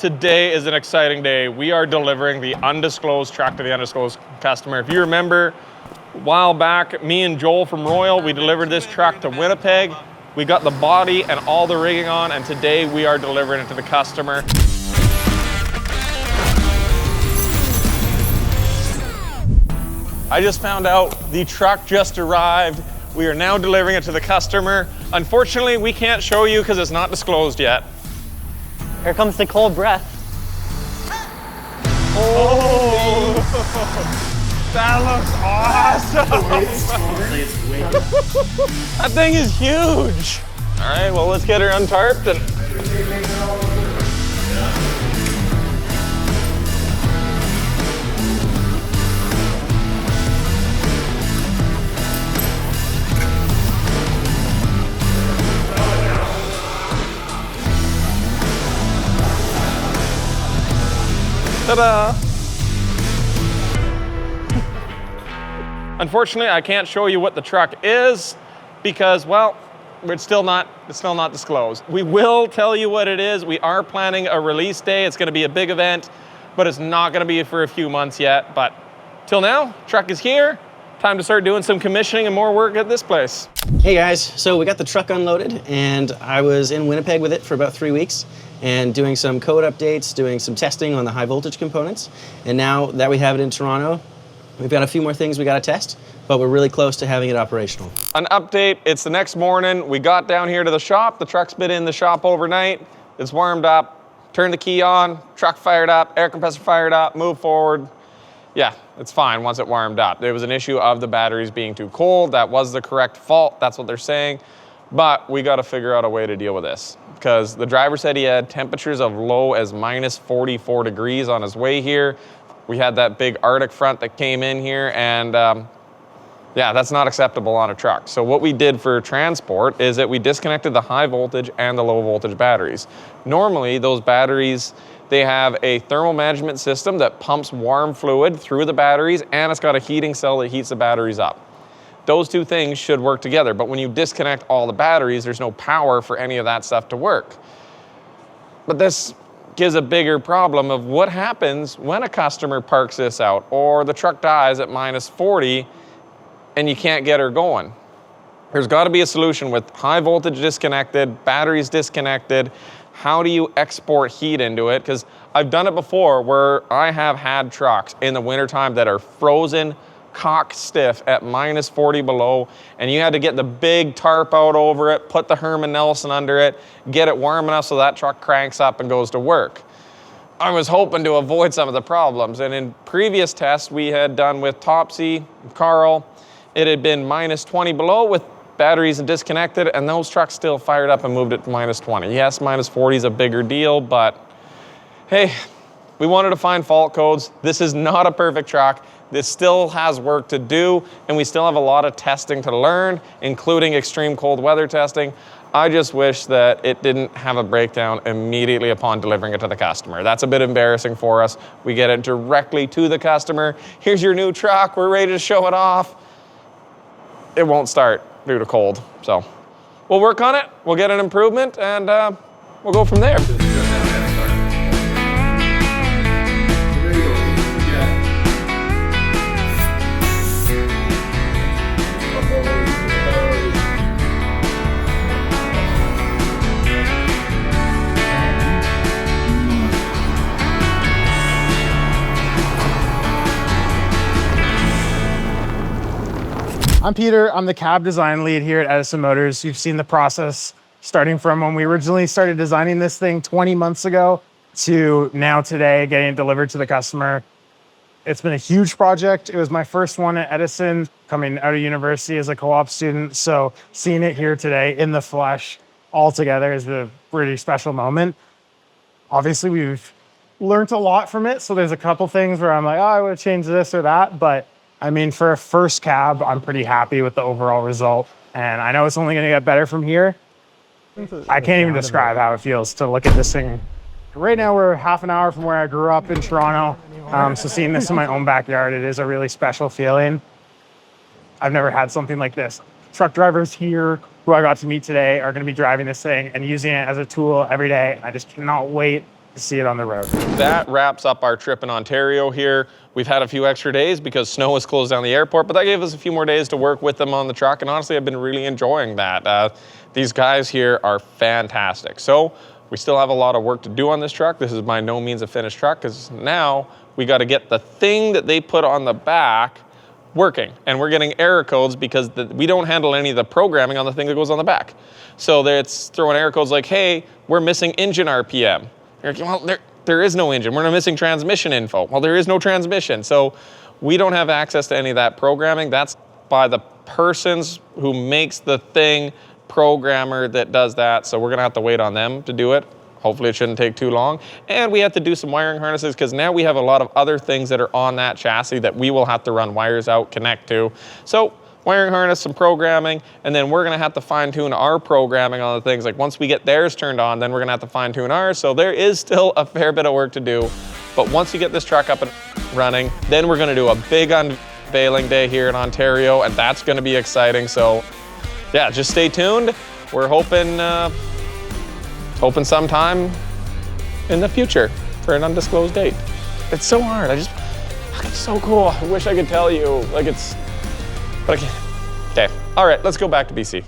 Today is an exciting day. We are delivering the Undisclosed truck to the Undisclosed customer. If you remember, a while back, me and Joel from Royal, we delivered this truck to Winnipeg. We got the body and all the rigging on, and today we are delivering it to the customer. I just found out the truck just arrived. We are now delivering it to the customer. Unfortunately, we can't show you because it's not disclosed yet. Here comes the cold breath. Oh, that looks awesome. That thing is huge. All right, well, let's get her untarped and ta-da! Unfortunately, I can't show you what the truck is because, well, it's still not disclosed. We will tell you what it is. We are planning a release day. It's going to be a big event, but it's not going to be for a few months yet. But till now, truck is here. Time to start doing some commissioning and more work at this place. Hey guys, so we got the truck unloaded and I was in Winnipeg with it for about 3 weeks and doing some code updates, doing some testing on the high voltage components. And now that we have it in Toronto, we've got a few more things we got to test, but we're really close to having it operational. An update, it's the next morning. We got down here to the shop. The truck's been in the shop overnight. It's warmed up, turned the key on, truck fired up, air compressor fired up, moved forward. Yeah, it's fine once it warmed up. There was an issue of the batteries being too cold. That was the correct fault. That's what they're saying. But we got to figure out a way to deal with this because the driver said he had temperatures of low as minus 44 degrees on his way here. We had that big Arctic front that came in here and yeah, that's not acceptable on a truck. So what we did for transport is that we disconnected the high voltage and the low voltage batteries. Normally those batteries, they have a thermal management system that pumps warm fluid through the batteries and it's got a heating cell that heats the batteries up. Those two things should work together, but when you disconnect all the batteries, there's no power for any of that stuff to work. But this gives a bigger problem of what happens when a customer parks this out or the truck dies at minus 40 and you can't get her going. There's got to be a solution with high voltage disconnected, batteries disconnected. How do you export heat into it? Because I've done it before where I have had trucks in the wintertime that are frozen cock stiff at minus 40 below, and you had to get the big tarp out over it, put the Herman Nelson under it, get it warm enough so that truck cranks up and goes to work. I was hoping to avoid some of the problems, and in previous tests we had done with Topsy, Carl, it had been minus 20 below with batteries and disconnected, and those trucks still fired up and moved it to minus 20. Yes, minus 40 is a bigger deal, but hey, we wanted to find fault codes. This is not a perfect truck. This still has work to do, and we still have a lot of testing to learn, including extreme cold weather testing. I just wish that it didn't have a breakdown immediately upon delivering it to the customer. That's a bit embarrassing for us. We get it directly to the customer. Here's your new truck. We're ready to show it off. It won't start due to cold. So we'll work on it. We'll get an improvement, and we'll go from there. I'm Peter, I'm the cab design lead here at Edison Motors. You've seen the process starting from when we originally started designing this thing 20 months ago to now today getting it delivered to the customer. It's been a huge project. It was my first one at Edison coming out of university as a co-op student. So seeing it here today in the flesh all together is a pretty special moment. Obviously we've learned a lot from it. So there's a couple things where I'm like, oh, I would have changed this or that. But I mean, for a first cab, I'm pretty happy with the overall result. And I know it's only going to get better from here. I can't even describe how it feels to look at this thing. Right now, we're half an hour from where I grew up in Toronto. So seeing this in my own backyard, it is a really special feeling. I've never had something like this. Truck drivers here who I got to meet today are going to be driving this thing and using it as a tool every day. I just cannot wait to see it on the road. That wraps up our trip in Ontario here. We've had a few extra days because snow has closed down the airport, but that gave us a few more days to work with them on the truck, and honestly, I've been really enjoying that. These guys here are fantastic. So we still have a lot of work to do on this truck. This is by no means a finished truck, because now we got to get the thing that they put on the back working, and we're getting error codes because we don't handle any of the programming on the thing that goes on the back. So it's throwing error codes like, hey, we're missing engine RPM. You're like, well, there is no engine. We're missing transmission info. Well, there is no transmission. So we don't have access to any of that programming. That's by the persons who makes the thing, programmer that does that. So we're gonna have to wait on them to do it. Hopefully it shouldn't take too long. And we have to do some wiring harnesses because now we have a lot of other things that are on that chassis that we will have to run wires out, connect to. So wiring harness, some programming, and then we're gonna have to fine tune our programming on the things. Like once we get theirs turned on, then we're gonna have to fine tune ours. So there is still a fair bit of work to do. But once you get this truck up and running, then we're gonna do a big unveiling day here in Ontario, and that's gonna be exciting. So yeah, just stay tuned. We're hoping hoping sometime in the future for an undisclosed date. It's so hard. It's so cool. I wish I could tell you. But I can't. Okay. All right, let's go back to BC.